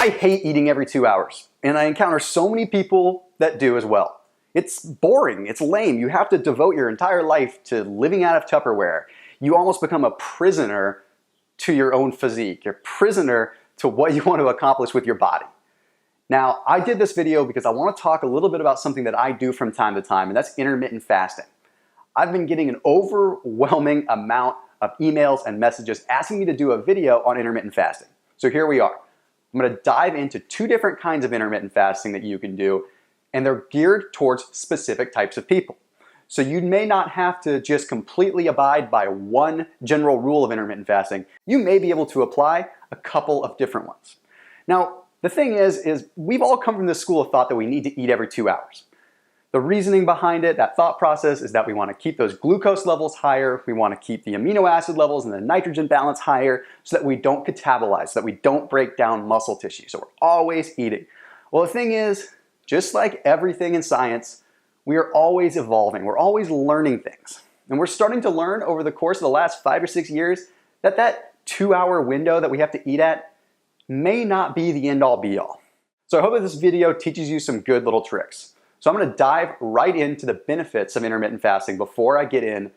I hate eating every 2 hours, and I encounter so many people that do as well. It's boring, it's lame. You have to devote your entire life to living out of Tupperware. You almost become a prisoner to your own physique. You're a prisoner to what you want to accomplish with your body. Now, I did this video because I want to talk a little bit about something that I do from time to time, and that's intermittent fasting. I've been getting an overwhelming amount of emails and messages asking me to do a video on intermittent fasting. So here we are. I'm going to dive into 2 different kinds of intermittent fasting that you can do, and they're geared towards specific types of people. So you may not have to just completely abide by one general rule of intermittent fasting. You may be able to apply a couple of different ones. Now, the thing is we've all come from this school of thought that we need to eat every 2 hours. The reasoning behind it, that thought process, is that we want to keep those glucose levels higher, we want to keep the amino acid levels and the nitrogen balance higher so that we don't catabolize, so that we don't break down muscle tissue. So we're always eating. Well, the thing is, just like everything in science, we are always evolving. We're always learning things. And we're starting to learn over the course of the last 5 or 6 years that 2-hour window that we have to eat at may not be the end-all be-all. So I hope that this video teaches you some good little tricks. So I'm going to dive right into the benefits of intermittent fasting before I get in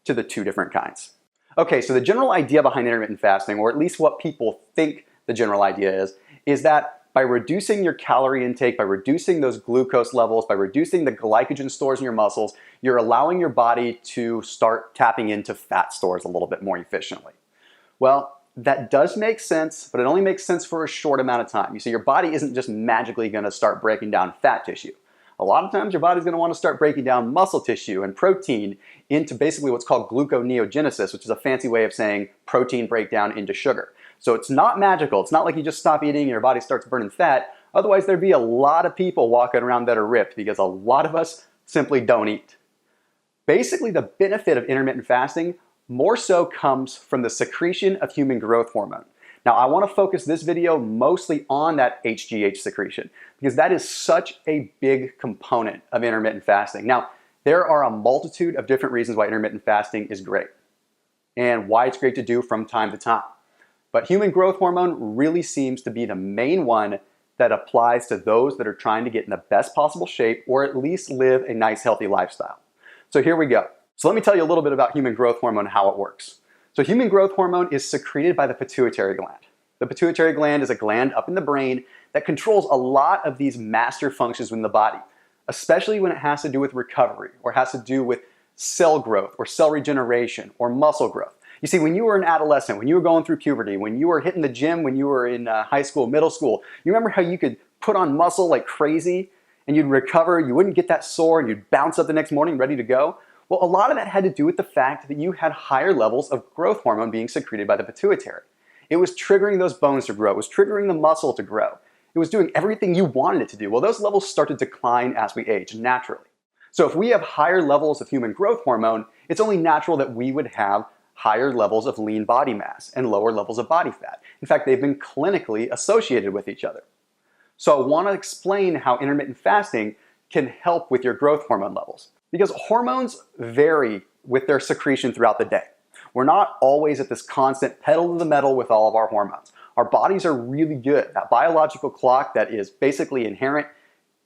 to the 2 different kinds. Okay, so the general idea behind intermittent fasting, or at least what people think the general idea is that by reducing your calorie intake, by reducing those glucose levels, by reducing the glycogen stores in your muscles, you're allowing your body to start tapping into fat stores a little bit more efficiently. Well, that does make sense, but it only makes sense for a short amount of time. You see, your body isn't just magically going to start breaking down fat tissue. A lot of times your body's going to want to start breaking down muscle tissue and protein into basically what's called gluconeogenesis, which is a fancy way of saying protein breakdown into sugar. So it's not magical. It's not like you just stop eating and your body starts burning fat. Otherwise, there'd be a lot of people walking around that are ripped because a lot of us simply don't eat. Basically, the benefit of intermittent fasting more so comes from the secretion of human growth hormone. Now, I want to focus this video mostly on that HGH secretion because that is such a big component of intermittent fasting. Now, there are a multitude of different reasons why intermittent fasting is great and why it's great to do from time to time. But human growth hormone really seems to be the main one that applies to those that are trying to get in the best possible shape or at least live a nice, healthy lifestyle. So here we go. So let me tell you a little bit about human growth hormone and how it works. So human growth hormone is secreted by the pituitary gland. The pituitary gland is a gland up in the brain that controls a lot of these master functions in the body, especially when it has to do with recovery or has to do with cell growth or cell regeneration or muscle growth. You see, when you were an adolescent, when you were going through puberty, when you were hitting the gym, when you were in high school, middle school, you remember how you could put on muscle like crazy and you'd recover, you wouldn't get that sore, and you'd bounce up the next morning ready to go? Well, a lot of that had to do with the fact that you had higher levels of growth hormone being secreted by the pituitary. It was triggering those bones to grow. It was triggering the muscle to grow. It was doing everything you wanted it to do. Well, those levels start to decline as we age naturally. So if we have higher levels of human growth hormone, it's only natural that we would have higher levels of lean body mass and lower levels of body fat. In fact, they've been clinically associated with each other. So I want to explain how intermittent fasting can help with your growth hormone levels. Because hormones vary with their secretion throughout the day. We're not always at this constant pedal to the metal with all of our hormones. Our bodies are really good. That biological clock that is basically inherent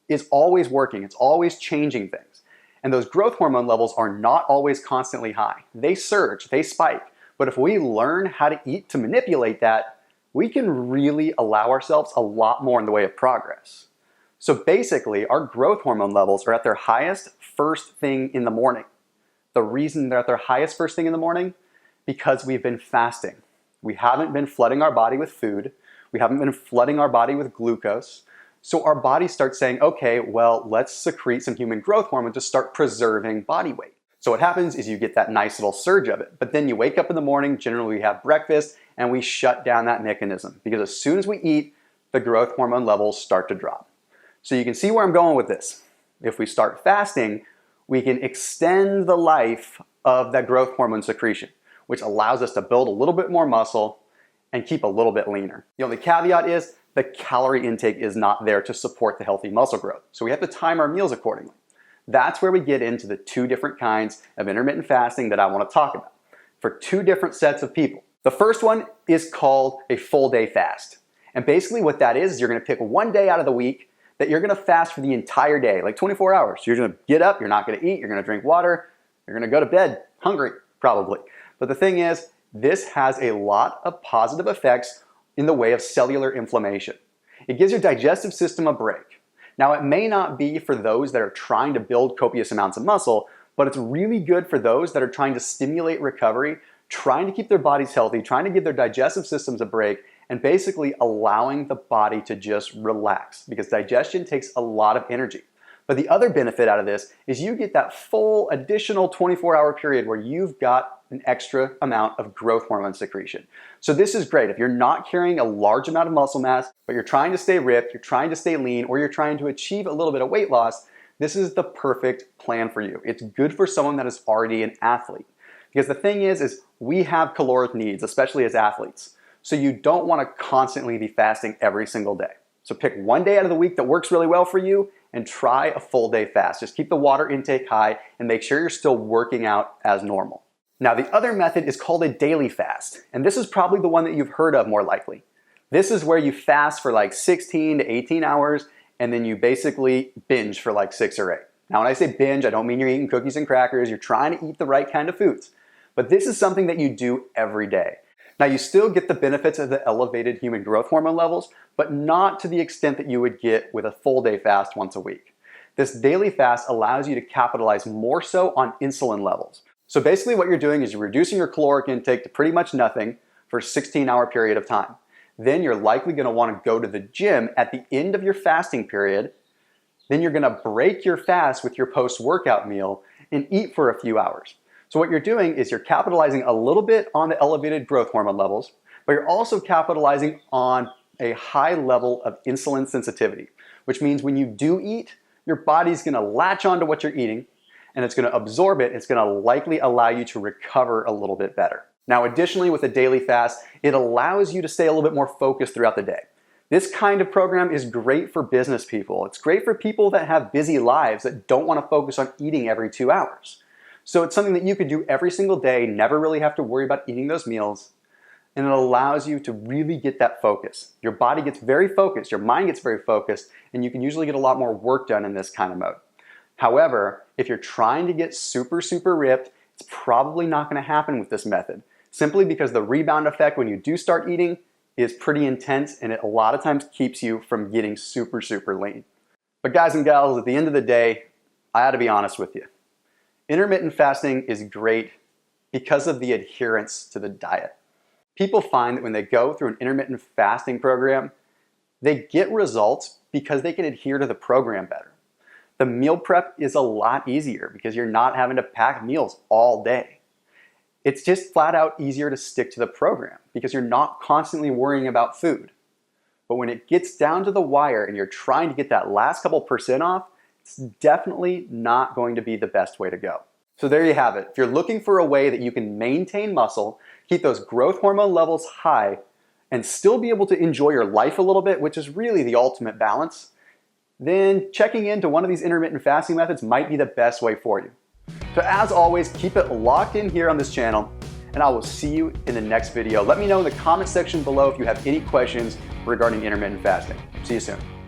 is always working. It's always changing things. And those growth hormone levels are not always constantly high. They surge, they spike. But if we learn how to eat to manipulate that, we can really allow ourselves a lot more in the way of progress. So basically, our growth hormone levels are at their highest first thing in the morning. The reason they're at their highest first thing in the morning? Because we've been fasting. We haven't been flooding our body with food. We haven't been flooding our body with glucose. So our body starts saying, okay, well, let's secrete some human growth hormone to start preserving body weight. So what happens is you get that nice little surge of it. But then you wake up in the morning, generally we have breakfast, and we shut down that mechanism. Because as soon as we eat, the growth hormone levels start to drop. So you can see where I'm going with this. If we start fasting, we can extend the life of that growth hormone secretion, which allows us to build a little bit more muscle and keep a little bit leaner. The only caveat is the calorie intake is not there to support the healthy muscle growth. So we have to time our meals accordingly. That's where we get into the 2 different kinds of intermittent fasting that I want to talk about for 2 different sets of people. The first one is called a full day fast. And basically what that is you're gonna pick one day out of the week that you're gonna fast for the entire day, like 24 hours. So you're gonna get up, you're not gonna eat, you're gonna drink water, you're gonna go to bed hungry, probably. But the thing is, this has a lot of positive effects in the way of cellular inflammation. It gives your digestive system a break. Now, it may not be for those that are trying to build copious amounts of muscle, but it's really good for those that are trying to stimulate recovery, trying to keep their bodies healthy, trying to give their digestive systems a break, and basically allowing the body to just relax, because digestion takes a lot of energy. But the other benefit out of this is you get that full additional 24-hour period where you've got an extra amount of growth hormone secretion. So this is great if you're not carrying a large amount of muscle mass, but you're trying to stay ripped, you're trying to stay lean, or you're trying to achieve a little bit of weight loss. This is the perfect plan for you. It's good for someone that is already an athlete. Because the thing is we have caloric needs, especially as athletes. So you don't want to constantly be fasting every single day. So pick one day out of the week that works really well for you and try a full day fast. Just keep the water intake high and make sure you're still working out as normal. Now, the other method is called a daily fast, and this is probably the one that you've heard of more likely. This is where you fast for like 16 to 18 hours and then you basically binge for like 6 or 8. Now, when I say binge, I don't mean you're eating cookies and crackers. You're trying to eat the right kind of foods. But this is something that you do every day. Now, you still get the benefits of the elevated human growth hormone levels, but not to the extent that you would get with a full day fast once a week. This daily fast allows you to capitalize more so on insulin levels. So basically what you're doing is you're reducing your caloric intake to pretty much nothing for a 16-hour period of time. Then you're likely going to want to go to the gym at the end of your fasting period. Then you're going to break your fast with your post-workout meal and eat for a few hours. So what you're doing is you're capitalizing a little bit on the elevated growth hormone levels, but you're also capitalizing on a high level of insulin sensitivity, which means when you do eat, your body's going to latch onto what you're eating and it's going to absorb it. It's going to likely allow you to recover a little bit better. Now, additionally, with a daily fast, it allows you to stay a little bit more focused throughout the day. This kind of program is great for business people. It's great for people that have busy lives that don't want to focus on eating every 2 hours. So it's something that you could do every single day, never really have to worry about eating those meals, and it allows you to really get that focus. Your body gets very focused, your mind gets very focused, and you can usually get a lot more work done in this kind of mode. However, if you're trying to get super ripped, it's probably not going to happen with this method, simply because the rebound effect when you do start eating is pretty intense, and it a lot of times keeps you from getting super lean. But guys and gals, at the end of the day, I ought to be honest with you. Intermittent fasting is great because of the adherence to the diet. People find that when they go through an intermittent fasting program, they get results because they can adhere to the program better. The meal prep is a lot easier because you're not having to pack meals all day. It's just flat out easier to stick to the program because you're not constantly worrying about food. But when it gets down to the wire and you're trying to get that last couple % off, it's definitely not going to be the best way to go. So there you have it. If you're looking for a way that you can maintain muscle, keep those growth hormone levels high, and still be able to enjoy your life a little bit, which is really the ultimate balance, then checking into one of these intermittent fasting methods might be the best way for you. So as always, keep it locked in here on this channel, and I will see you in the next video. Let me know in the comment section below if you have any questions regarding intermittent fasting. See you soon.